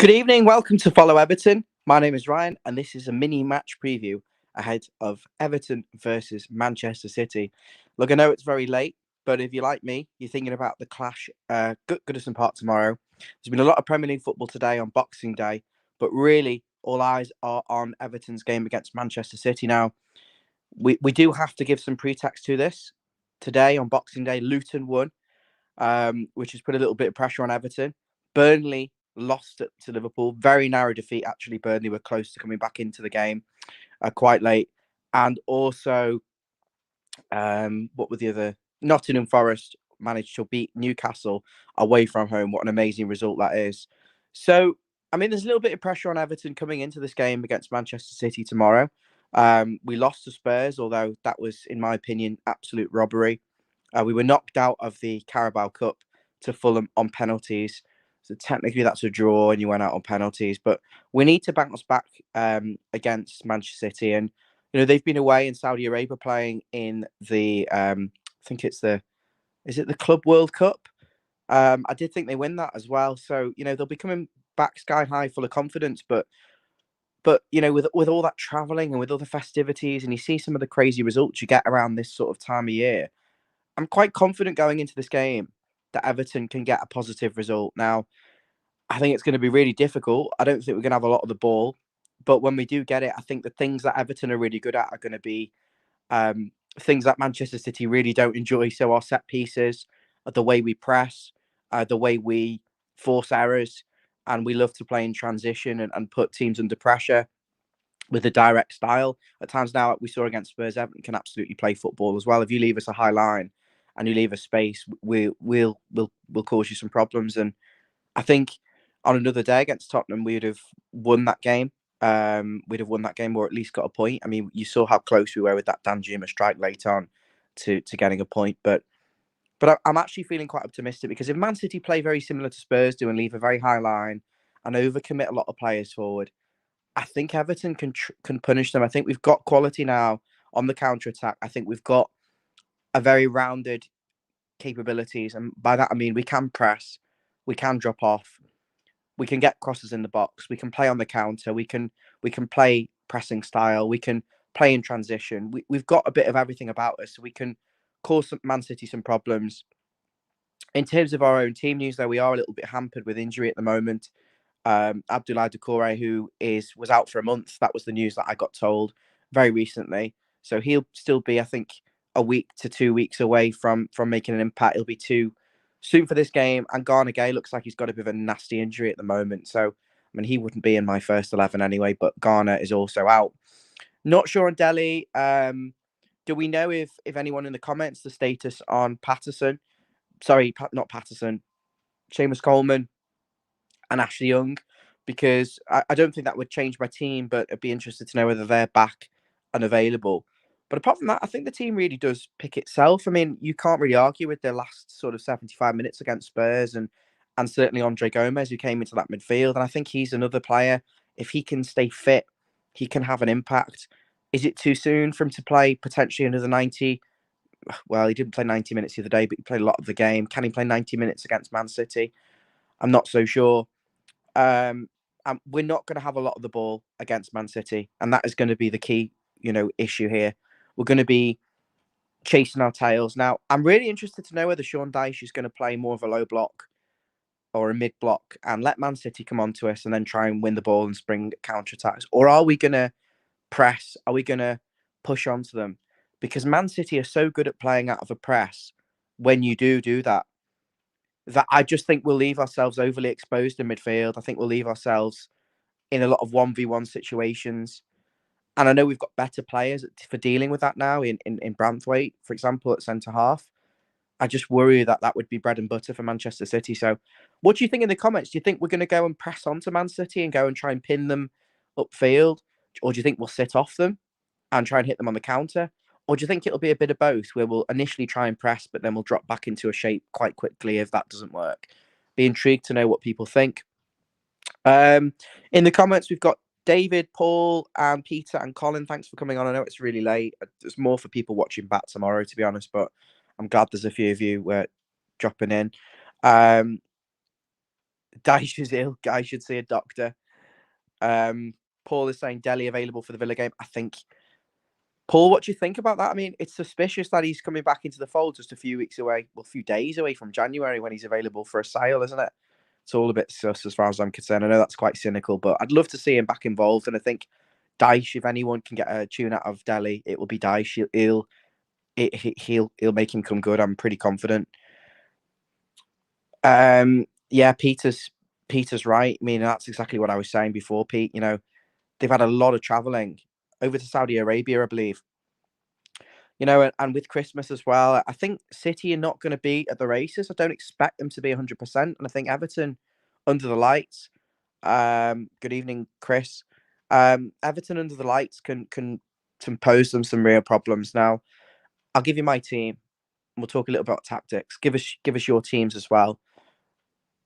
Good evening. Welcome to Follow Everton. My name is Ryan, and this is a mini match preview ahead of Everton versus Manchester City. Look, I know it's very late, but if you're like me, you're thinking about the clash Goodison Park tomorrow. There's been a lot of Premier League football today on Boxing Day, but really all eyes are on Everton's game against Manchester City. Now, we do have to give some pretext to this. Today on Boxing Day, Luton won, which has put a little bit of pressure on Everton. Burnley lost to Liverpool. Very narrow defeat, actually. Burnley were close to coming back into the game quite late. And also, what were the other? Nottingham Forest managed to beat Newcastle away from home. What an amazing result that is. So, I mean, there's a little bit of pressure on Everton coming into this game against Manchester City tomorrow. We lost to Spurs, although that was, in my opinion, absolute robbery. We were knocked out of the Carabao Cup to Fulham on penalties. So technically that's a draw and you went out on penalties. But we need to bounce back against Manchester City. And, they've been away in Saudi Arabia playing in the, I think it's is it the Club World Cup? I did think they win that as well. So, they'll be coming back sky high full of confidence. But with all that travelling and with all the festivities and you see some of the crazy results you get around this sort of time of year, I'm quite confident going into this game that Everton can get a positive result. Now, I think it's going to be really difficult. I don't think we're going to have a lot of the ball, but when we do get it, I think the things that Everton are really good at are going to be things that Manchester City really don't enjoy. So our set pieces, the way we press, the way we force errors, and we love to play in transition and put teams under pressure with a direct style. At times now, we saw against Spurs, Everton can absolutely play football as well. If you leave us a high line and you leave us space, we'll cause you some problems. And I think on another day against Tottenham, we would have won that game. We'd have won that game or at least got a point. I mean, you saw how close we were with that Danjuma strike late on to getting a point. But I'm actually feeling quite optimistic because if Man City play very similar to Spurs do and leave a very high line and overcommit a lot of players forward, I think Everton can punish them. I think we've got quality now on the counter attack. I think we've got a very rounded capabilities, and by that I mean we can press, we can drop off, we can get crosses in the box, we can play on the counter, we can play pressing style, we can play in transition. We've got a bit of everything about us, so we can cause Man City some problems. In terms of our own team news, though, we are a little bit hampered with injury at the moment. Abdoulaye Doucouré, who was out for a month. That was the news that I got told very recently. So he'll still be, I think, a week to 2 weeks away from making an impact. He'll be too soon for this game. And Garner Gay looks like he's got a bit of a nasty injury at the moment. So, I mean, he wouldn't be in my first 11 anyway, but Garner is also out. Not sure on Delhi. Do we know if anyone in the comments the status on Patterson? Sorry, not Patterson. Seamus Coleman and Ashley Young, because I don't think that would change my team, but I'd be interested to know whether they're back and available. But apart from that, I think the team really does pick itself. I mean, you can't really argue with their last sort of 75 minutes against Spurs and certainly Andre Gomez, who came into that midfield. And I think he's another player. If he can stay fit, he can have an impact. Is it too soon for him to play potentially another 90? Well, he didn't play 90 minutes the other day, but he played a lot of the game. Can he play 90 minutes against Man City? I'm not so sure. And we're not going to have a lot of the ball against Man City, and that is going to be the key, issue here. We're going to be chasing our tails. Now, I'm really interested to know whether Sean Dyche is going to play more of a low block or a mid block and let Man City come on to us and then try and win the ball and spring counter attacks, or are we going to press? Are we going to push onto them? Because Man City are so good at playing out of a press. When you do that, I just think we'll leave ourselves overly exposed in midfield. I think we'll leave ourselves in a lot of 1v1 situations. And I know we've got better players for dealing with that now in Branthwaite, for example, at centre half. I just worry that would be bread and butter for Manchester City. So what do you think in the comments? Do you think we're going to go and press onto Man City and go and try and pin them upfield? Or do you think we'll sit off them and try and hit them on the counter? Or do you think it'll be a bit of both, where we'll initially try and press, but then we'll drop back into a shape quite quickly if that doesn't work? Be intrigued to know what people think. In the comments, we've got David, Paul, and Peter and Colin. Thanks for coming on. I know it's really late. There's more for people watching back tomorrow, to be honest, but I'm glad there's a few of you dropping in. Dyche is ill. Guy should see a doctor. Paul is saying Delhi available for the Villa game. I think, Paul, what do you think about that? I mean, it's suspicious that he's coming back into the fold just a few weeks away, well, a few days away from January when he's available for a sale, isn't it? It's all a bit sus as far as I'm concerned. I know that's quite cynical, but I'd love to see him back involved. And I think Dyche, if anyone can get a tune out of Delhi, it will be Dyche. He'll make him come good. I'm pretty confident. Yeah, Peter's right. I mean, that's exactly what I was saying before, Pete. You know, they've had a lot of traveling over to Saudi Arabia, I believe. You know, and with Christmas as well, I think City are not going to be at the races. I don't expect them to be 100%. And I think Everton, under the lights. Good evening, Chris. Everton under the lights can pose them some real problems. Now, I'll give you my team. We'll talk a little about tactics. Give us your teams as well.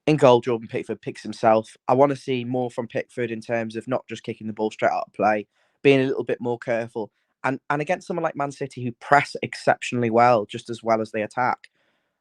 In goal, Jordan Pickford picks himself. I want to see more from Pickford in terms of not just kicking the ball straight out of play, being a little bit more careful. And against someone like Man City who press exceptionally well, just as well as they attack,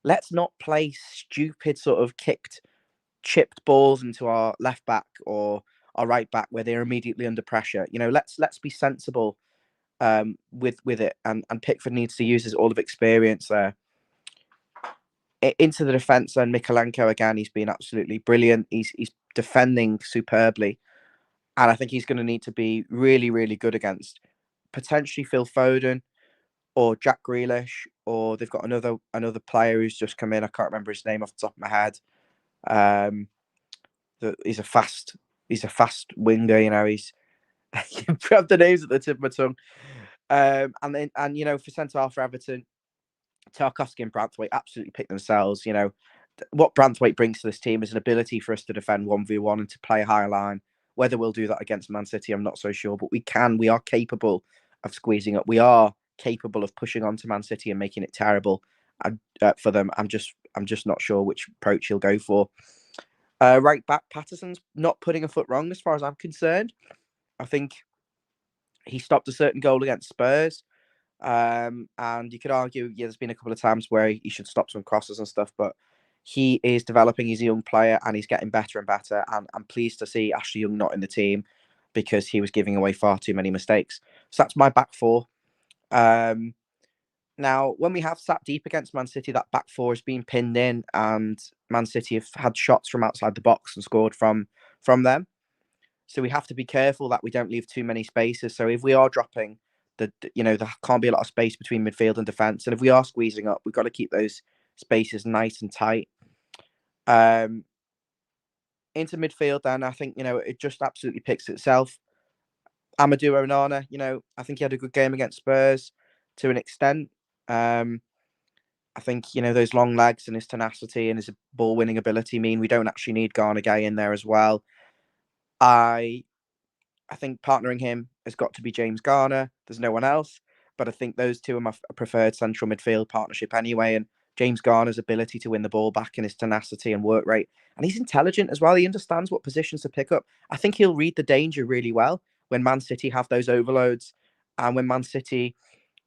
let's not play stupid sort of chipped balls into our left back or our right back where they're immediately under pressure. You know, let's be sensible with it. And Pickford needs to use his all of experience there. Into the defence, and Mikalenko again, he's been absolutely brilliant. He's defending superbly, and I think he's going to need to be really, really good against potentially Phil Foden or Jack Grealish, or they've got another player who's just come in. I can't remember his name off the top of my head. He's a fast winger. You know, he's you have the names at the tip of my tongue. And you know, for centre half for Everton, Tarkowski and Branthwaite absolutely pick themselves. You know, what Branthwaite brings to this team is an ability for us to defend 1v1 and to play a higher line. Whether we'll do that against Man City, I'm not so sure, but we are capable of squeezing up. We are capable of pushing onto Man City and making it terrible for them. I'm just not sure which approach he'll go for. Right back, Patterson's not putting a foot wrong as far as I'm concerned. I think he stopped a certain goal against Spurs. And you could argue, yeah, there's been a couple of times where he should stop some crosses and stuff, but he is developing. He's a young player and he's getting better and better. And I'm pleased to see Ashley Young not in the team because he was giving away far too many mistakes. So that's my back four. Now, when we have sat deep against Man City, that back four has been pinned in, and Man City have had shots from outside the box and scored from them. So we have to be careful that we don't leave too many spaces. So if we are dropping, there can't be a lot of space between midfield and defence. And if we are squeezing up, we've got to keep those spaces nice and tight. Into midfield, then I think it just absolutely picks itself. Amadou Onana, I think he had a good game against Spurs to an extent. I think those long legs and his tenacity and his ball winning ability mean we don't actually need Garner Gay in there as well. I think partnering him has got to be James Garner. There's no one else. But I think those two are my preferred central midfield partnership anyway. And James Garner's ability to win the ball back and his tenacity and work rate. And he's intelligent as well. He understands what positions to pick up. I think he'll read the danger really well when Man City have those overloads. And when Man City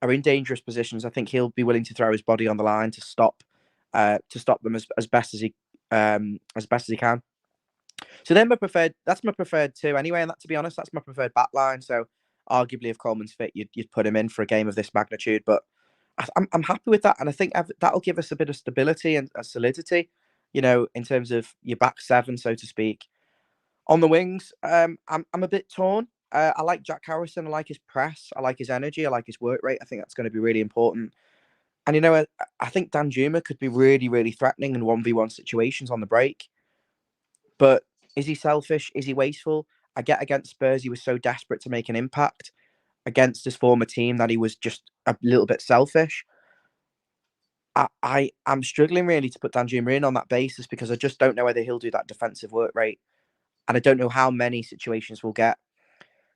are in dangerous positions, I think he'll be willing to throw his body on the line to stop them as best as he can. So then that's my preferred two anyway. And that, to be honest, that's my preferred back line. So arguably, if Coleman's fit, you'd put him in for a game of this magnitude. But I'm happy with that. And I think that'll give us a bit of stability and solidity, in terms of your back seven, so to speak. On the wings, I'm a bit torn. I like Jack Harrison. I like his press. I like his energy. I like his work rate. I think that's going to be really important. And, I think Danjuma could be really, really threatening in 1v1 situations on the break. But is he selfish? Is he wasteful? I get against Spurs, he was so desperate to make an impact against his former team that he was just a little bit selfish. I'm struggling really to put Danjuma in on that basis because I just don't know whether he'll do that defensive work rate. And I don't know how many situations we'll get.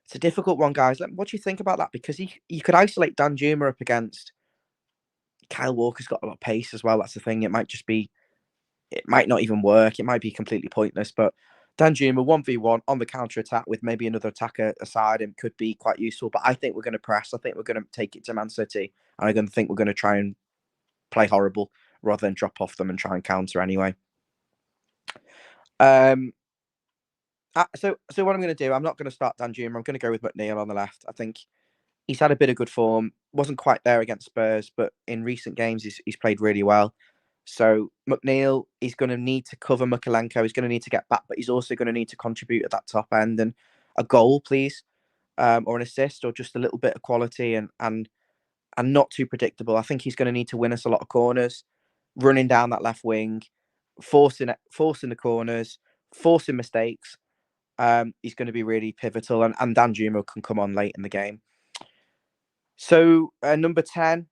It's a difficult one, guys. What do you think about that? Because you could isolate Danjuma up against Kyle Walker's got a lot of pace as well. That's the thing. It might not even work. It might be completely pointless. But Danjuma 1v1 on the counter attack with maybe another attacker aside him could be quite useful. But I think we're going to press. I think we're going to take it to Man City. And I'm going to think we're going to try and play horrible rather than drop off them and try and counter anyway. Um, so what I'm going to do, I'm not going to start Danjuma. I'm going to go with McNeil on the left. I think he's had a bit of good form. Wasn't quite there against Spurs, but in recent games, he's played really well. So McNeil is going to need to cover Mykolenko. He's going to need to get back, but he's also going to need to contribute at that top end. And a goal, please, or an assist, or just a little bit of quality and not too predictable. I think he's going to need to win us a lot of corners, running down that left wing, forcing the corners, forcing mistakes. He's going to be really pivotal, and Danjuma can come on late in the game. So number 10,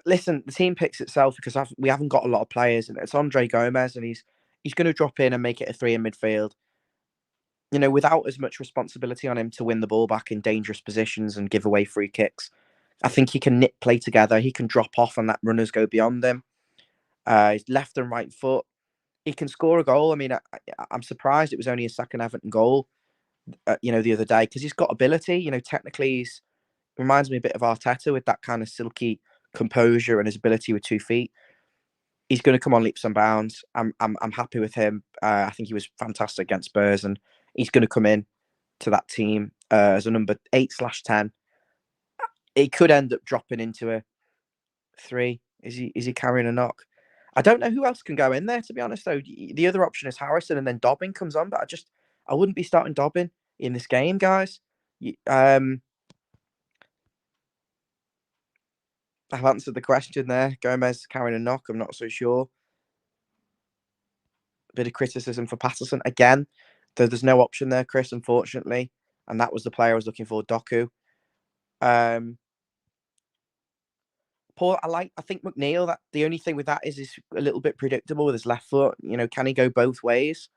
listen, the team picks itself because we haven't got a lot of players, and it's Andre Gomez, and he's going to drop in and make it a 3 in midfield. You know, without as much responsibility on him to win the ball back in dangerous positions and give away free kicks. I think he can knit play together. He can drop off and let runners go beyond him. His left and right foot. He can score a goal. I mean, I'm surprised it was only his second Everton goal, the other day, because he's got ability. You know, technically, he reminds me a bit of Arteta with that kind of silky composure and his ability with 2 feet. He's going to come on leaps and bounds. I'm happy with him. I think he was fantastic against Spurs, and he's going to come in to that team as a number 8/10. It could end up dropping into a 3. Is he carrying a knock? I don't know who else can go in there, to be honest, though. The other option is Harrison, and then Dobbin comes on, but I wouldn't be starting Dobbin in this game, guys. I've answered the question there. Gomez carrying a knock. I'm not so sure. A bit of criticism for Patterson again. There's no option there, Chris, unfortunately, and that was the player I was looking for, Doku. Paul, I think McNeil. That the only thing with that is he's a little bit predictable with his left foot. You know, can he go both ways?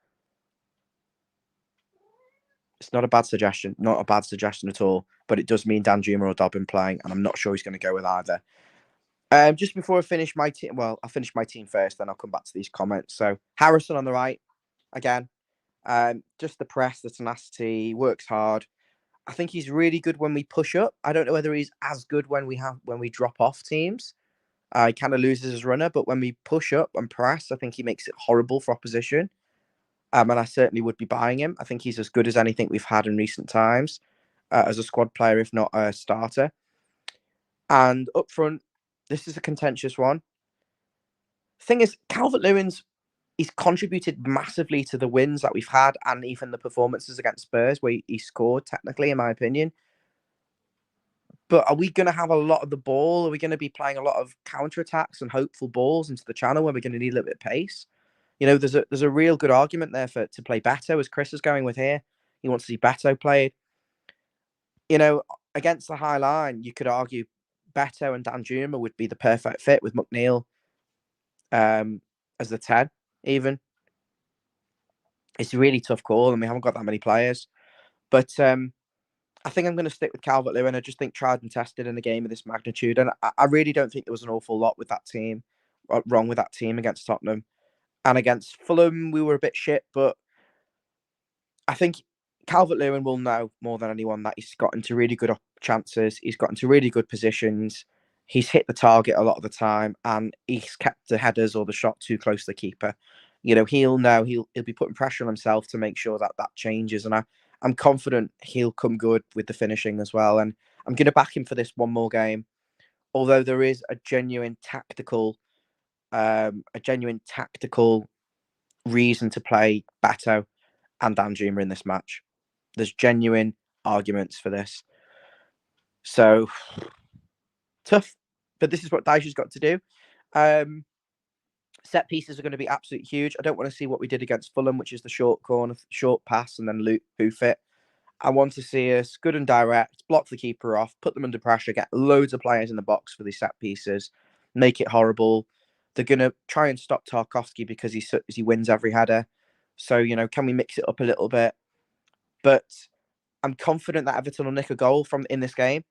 It's not a bad suggestion, not a bad suggestion at all. But it does mean Danjuma or Dobbin playing, and I'm not sure he's going to go with either. Just before I finish my team, well, I'll finish my team first, then I'll come back to these comments. So Harrison on the right, again, just the press, the tenacity, works hard. I think he's really good when we push up. I don't know whether he's as good when we drop off teams. He kind of loses his runner, but when we push up and press, I think he makes it horrible for opposition. And I certainly would be buying him. I think he's as good as anything we've had in recent times as a squad player, if not a starter. And up front, this is a contentious one. Thing is, Calvert-Lewin's he's contributed massively to the wins that we've had and even the performances against Spurs where he scored, technically, in my opinion. But are we going to have a lot of the ball? Are we going to be playing a lot of counter-attacks and hopeful balls into the channel where we're going to need a little bit of pace? You know, there's a real good argument there to play Beto, as Chris is going with here. He wants to see Beto played. You know, against the high line, you could argue Beto and Danjuma would be the perfect fit with McNeil as the 10, even. It's a really tough call, and we haven't got that many players. But I think I'm going to stick with Calvert-Lewin. I just think tried and tested in a game of this magnitude. And I really don't think there was an awful lot with that team, wrong with that team against Tottenham. And against Fulham, we were a bit shit, but I think Calvert-Lewin will know more than anyone that he's got into really good chances. He's got into really good positions. He's hit the target a lot of the time, and he's kept the headers or the shot too close to the keeper. You know, he'll know he'll be putting pressure on himself to make sure that changes. And I'm confident he'll come good with the finishing as well. And I'm going to back him for this one more game, although there is a genuine tactical reason to play Bato and Danjuma in this match. There's genuine arguments for this. So tough, but this is what Dyche's got to do. Set pieces are going to be absolutely huge. I don't want to see what we did against Fulham, which is the short corner, short pass, and then hoof it. I want to see us good and direct, block the keeper off, put them under pressure, get loads of players in the box for these set pieces, make it horrible. They're going to try and stop Tarkowski because he wins every header. So, you know, can we mix it up a little bit? But I'm confident that Everton will nick a goal from in this game,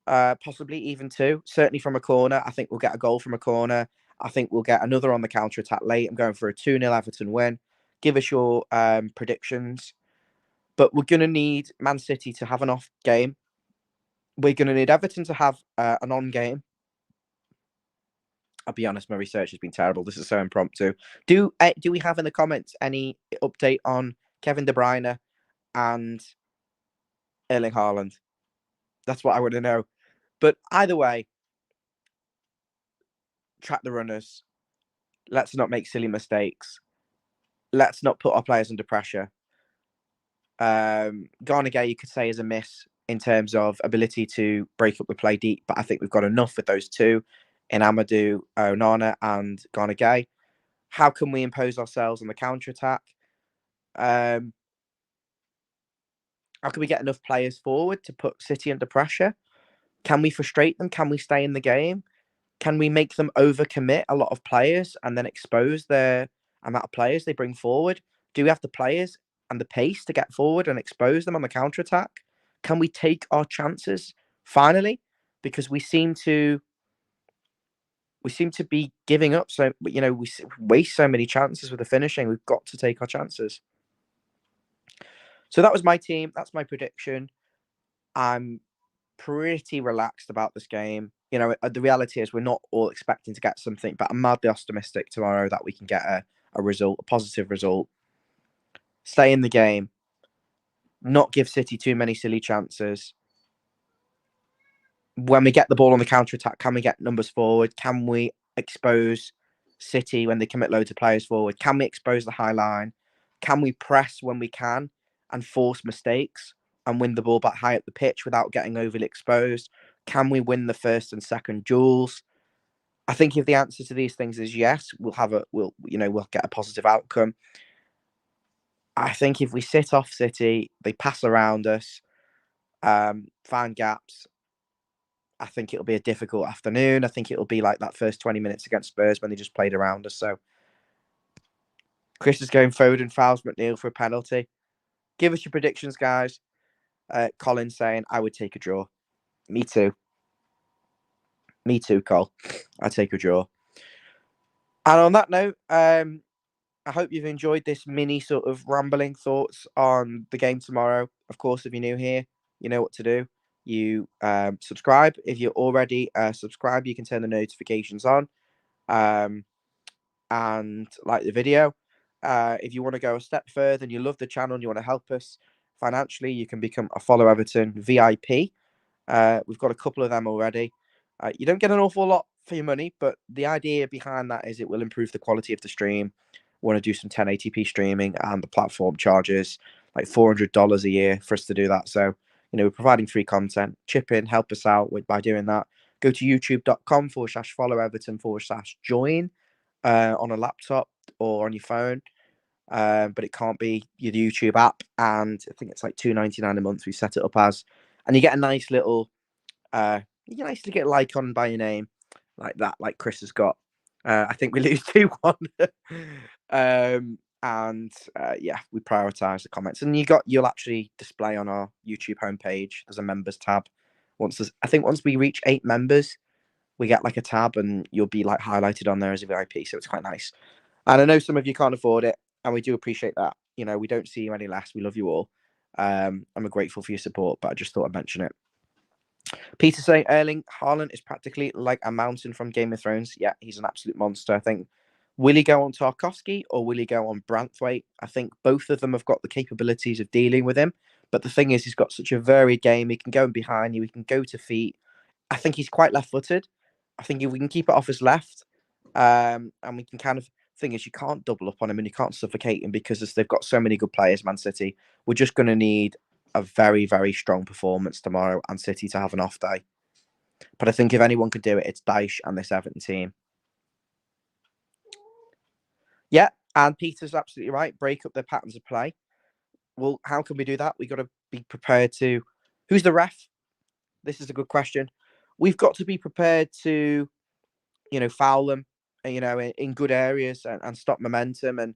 possibly even 2. Certainly from a corner. I think we'll get a goal from a corner. I think we'll get another on the counter-attack late. I'm going for a 2-0 Everton win. Give us your predictions. But we're going to need Man City to have an off game. We're going to need Everton to have an on game. I'll be honest, my research has been terrible. This is so impromptu. Do we have in the comments any update on Kevin De Bruyne and Erling Haaland? That's what I want to know. But either way, track the runners. Let's not make silly mistakes. Let's not put our players under pressure. Garnegay, you could say, is a miss in terms of ability to break up the play deep, but I think we've got enough with those two in Amadou Onana and Garnegay. How can we impose ourselves on the counter-attack? How can we get enough players forward to put City under pressure? Can we frustrate them? Can we stay in the game? Can we make them overcommit a lot of players and then expose the amount of players they bring forward? Do we have the players and the pace to get forward and expose them on the counter-attack? Can we take our chances finally? Because we seem to be giving up. So, we waste so many chances with the finishing. We've got to take our chances. So that was my team. That's my prediction. I'm pretty relaxed about this game. The reality is we're not all expecting to get something, but I'm mildly optimistic tomorrow that we can get a result, a positive result. Stay in the game. Not give City too many silly chances. When we get the ball on the counter-attack, can we get numbers forward? Can we expose City when they commit loads of players forward? Can we expose the high line? Can we press when we can and force mistakes and win the ball back high up the pitch without getting overly exposed? Can we win the first and second duels? I think if the answer to these things is yes, we'll get a positive outcome. I think if we sit off City, they pass around us, find gaps. I think it'll be a difficult afternoon. I think it'll be like that first 20 minutes against Spurs when they just played around us. So Chris is going forward and fouls McNeil for a penalty. Give us your predictions, guys. Colin saying, I would take a draw. Me too. Me too, Cole. I'd take a draw. And on that note, I hope you've enjoyed this mini sort of rambling thoughts on the game tomorrow. Of course, if you're new here, you know what to do. You subscribe. If you're already subscribed, you can turn the notifications on and like the video. If you want to go a step further and you love the channel and you want to help us financially, you can become a Follow Everton VIP. We've got a couple of them already. You don't get an awful lot for your money, but the idea behind that is it will improve the quality of the stream. We want to do some 1080p streaming, and the platform charges like $400 a year for us to do that. So, we're providing free content. Chip in, help us out by doing that. Go to youtube.com/follow Everton/join on a laptop or on your phone. But it can't be your YouTube app. And I think it's like $2.99 a month we set it up as. And you get a nice little you nicely get a like on by your name like that, like Chris has got. I think we lose 2-1. And we prioritize the comments, and you'll actually display on our YouTube homepage. There's a members tab. Once we reach 8 members, we get like a tab, and you'll be like highlighted on there as a VIP. So it's quite nice. And I know some of you can't afford it, and we do appreciate that. We don't see you any less. We love you all. I'm grateful for your support, but I just thought I'd mention it. Peter saying Erling Haaland is practically like a mountain from Game of Thrones. Yeah, he's an absolute monster. I think, will he go on Tarkovsky or will he go on Branthwaite? I think both of them have got the capabilities of dealing with him. But the thing is, he's got such a varied game. He can go in behind you. He can go to feet. I think he's quite left-footed. I think if we can keep it off his left, and we can kind of, thing is, you can't double up on him and you can't suffocate him because they've got so many good players, Man City. We're just going to need a very, very strong performance tomorrow and City to have an off day. But I think if anyone could do it, it's Dyche and this Everton team. Yeah, and Peter's absolutely right. Break up their patterns of play. Well, how can we do that? We've got to be prepared to... Who's the ref? This is a good question. We've got to be prepared to, foul them, in good areas and stop momentum. And,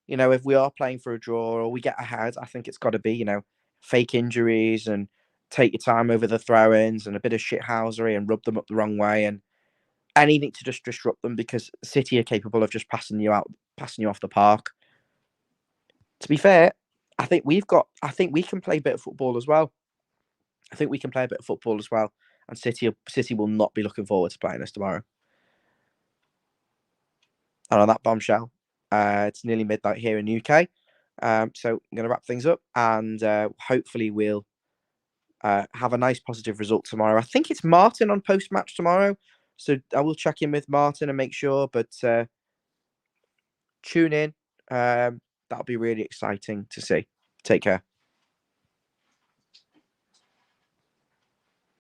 if we are playing for a draw or we get ahead, I think it's got to be, fake injuries and take your time over the throw-ins and a bit of shithousery and rub them up the wrong way and anything to just disrupt them, because City are capable of just passing you off the park. To be fair, I think we can play a bit of football as well. And City will not be looking forward to playing us tomorrow. And on that bombshell, it's nearly midnight here in the UK. So I'm going to wrap things up, and hopefully we'll have a nice positive result tomorrow. I think it's Martin on post match tomorrow, so I will check in with Martin and make sure. But tune in. That'll be really exciting to see. Take care.